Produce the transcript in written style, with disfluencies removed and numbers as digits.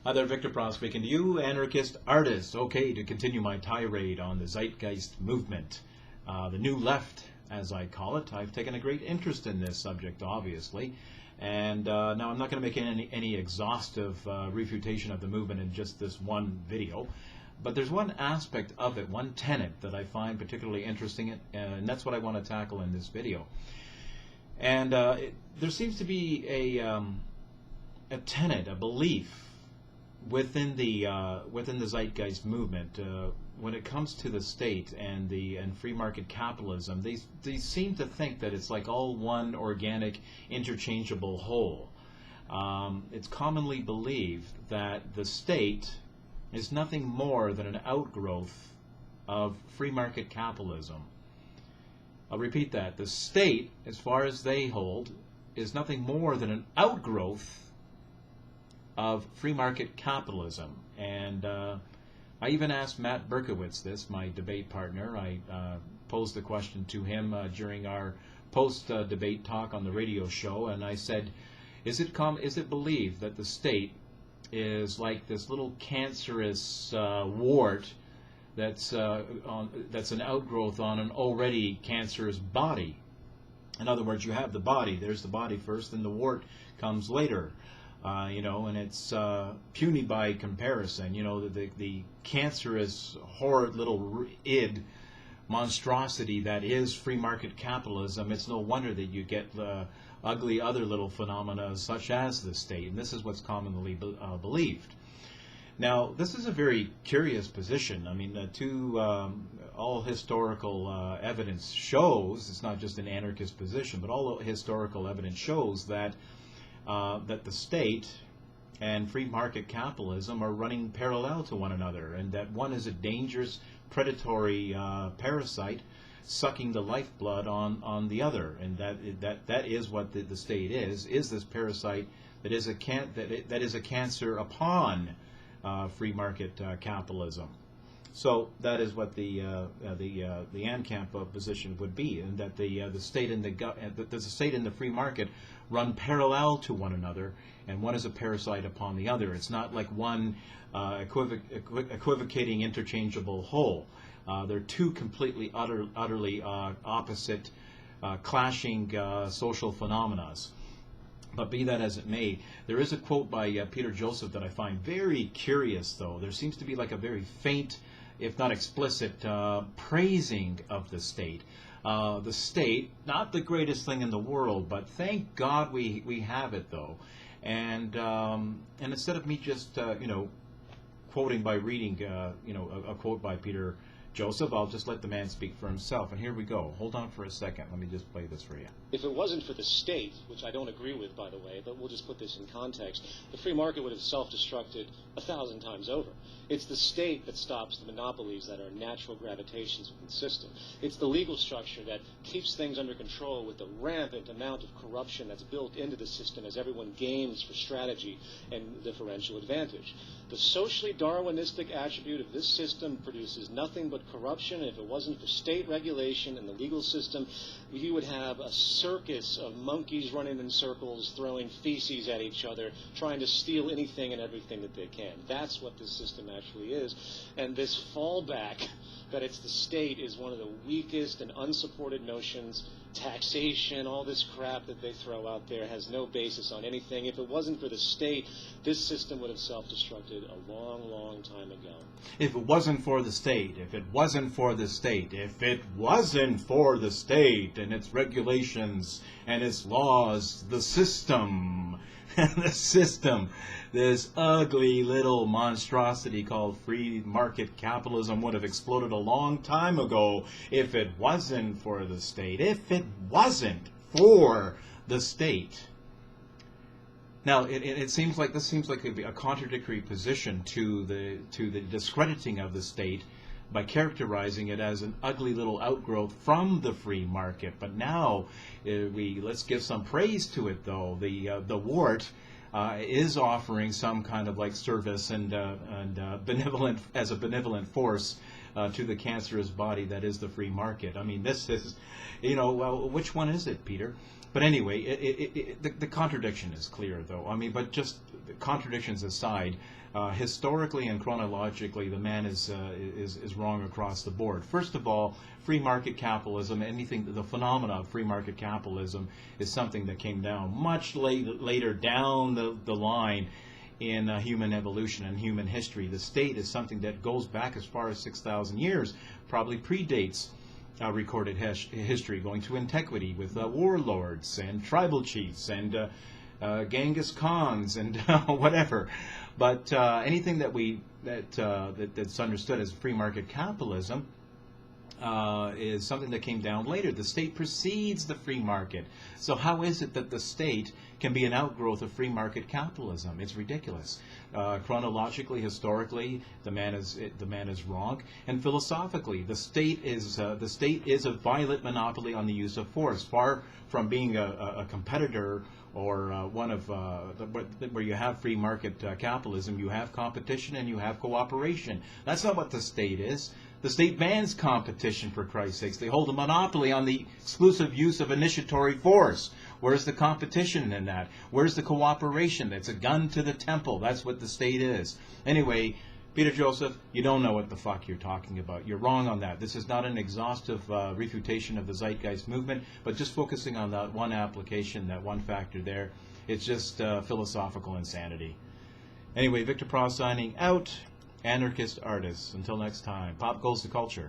Hi there, Victor Pross speaking to you, anarchist artist. Okay, to continue my tirade on the Zeitgeist movement, the new left, as I call it. I've taken a great interest in this subject, obviously, and now I'm not going to make any exhaustive refutation of the movement in just this one video, but there's one aspect of it, one tenet that I find particularly interesting, and that's what I want to tackle in this video. And there seems to be a tenet, a belief within the Zeitgeist movement when it comes to the state and free market capitalism. They seem to think that it's like all one organic, interchangeable whole. It's commonly believed that the state is nothing more than an outgrowth of free market capitalism. I'll repeat that. The state, as far as they hold, is nothing more than an outgrowth of free market capitalism. And I even asked Matt Berkowitz this, my debate partner. I posed the question to him during our post-debate talk on the radio show, and I said, is it believed that the state is like this little cancerous wart that's an outgrowth on an already cancerous body? In other words, you have the body. There's the body first, then the wart comes later. And it's puny by comparison. The cancerous, horrid little id monstrosity that is free market capitalism. It's no wonder that you get ugly other little phenomena such as the state, and this is what's commonly believed. Now, this is a very curious position. I mean, all historical evidence shows, it's not just an anarchist position, but all historical evidence shows that the state and free market capitalism are running parallel to one another, and that one is a dangerous, predatory parasite sucking the lifeblood on the other, and that is what the state is this parasite that is a cancer upon free market capitalism. So that is what the ANCAP position would be, and that the state and the state and the free market run parallel to one another, and one is a parasite upon the other. It's not like one equivocating, interchangeable whole. They're two completely, utterly opposite, clashing social phenomena. But be that as it may, there is a quote by Peter Joseph that I find very curious, though. There seems to be like a very faint, if not explicit, praising of the state. The state, not the greatest thing in the world, but thank God we have it, though. And instead of me just quoting by reading a quote by Peter Joseph, I'll just let the man speak for himself. And here we go. Hold on for a second. Let me just play this for you. If it wasn't for the state, which I don't agree with, by the way, but we'll just put this in context, the free market would have self-destructed 1,000 times over. It's the state that stops the monopolies that are natural gravitations of the system. It's the legal structure that keeps things under control with the rampant amount of corruption that's built into the system as everyone games for strategy and differential advantage. The socially Darwinistic attribute of this system produces nothing but corruption, and if it wasn't for state regulation and the legal system, you would have a circus of monkeys running in circles, throwing feces at each other, trying to steal anything and everything that they can. That's what this system actually is. And this fallback that it's the state is one of the weakest and unsupported notions. Taxation, all this crap that they throw out there has no basis on anything. If it wasn't for the state, this system would have self-destructed a long, long time ago. If it wasn't for the state, if it wasn't for the state, if it wasn't for the state and its regulations and its laws, the system, the system, this ugly little monstrosity called free market capitalism would have exploded a long time ago if it wasn't for the state. If it wasn't for the state. Now, it seems like this seems like a contradictory position to the discrediting of the state by characterizing it as an ugly little outgrowth from the free market. But now let's give some praise to it, though. The wart is offering some kind of like service and benevolent as a benevolent force to the cancerous body that is the free market. I mean, this is, well, which one is it, Peter? But anyway, the contradiction is clear, though. I mean, but just contradictions aside, historically and chronologically, the man is wrong across the board. First of all, free market capitalism, the phenomena of free market capitalism is something that came down much later down the line in human evolution and human history. The state is something that goes back as far as 6,000 years, probably predates recorded history, going to antiquity with warlords and tribal chiefs and Genghis Khans and whatever. But anything that's understood as free market capitalism is something that came down later. The state precedes the free market. So how is it that the state can be an outgrowth of free market capitalism? It's ridiculous. Chronologically, historically, the man is wrong, and philosophically, the state is a violent monopoly on the use of force, far from being a competitor or one of where you have free market capitalism. You have competition and you have cooperation. That's not what the state is. The state bans competition, for Christ's sakes. They hold a monopoly on the exclusive use of initiatory force. Where's the competition in that? Where's the cooperation? That's a gun to the temple. That's what the state is. Anyway, Peter Joseph, you don't know what the fuck you're talking about. You're wrong on that. This is not an exhaustive refutation of the Zeitgeist movement, but just focusing on that one application, that one factor there. It's just philosophical insanity. Anyway, Victor Pross signing out. Anarchist artists. Until next time, pop goes the culture.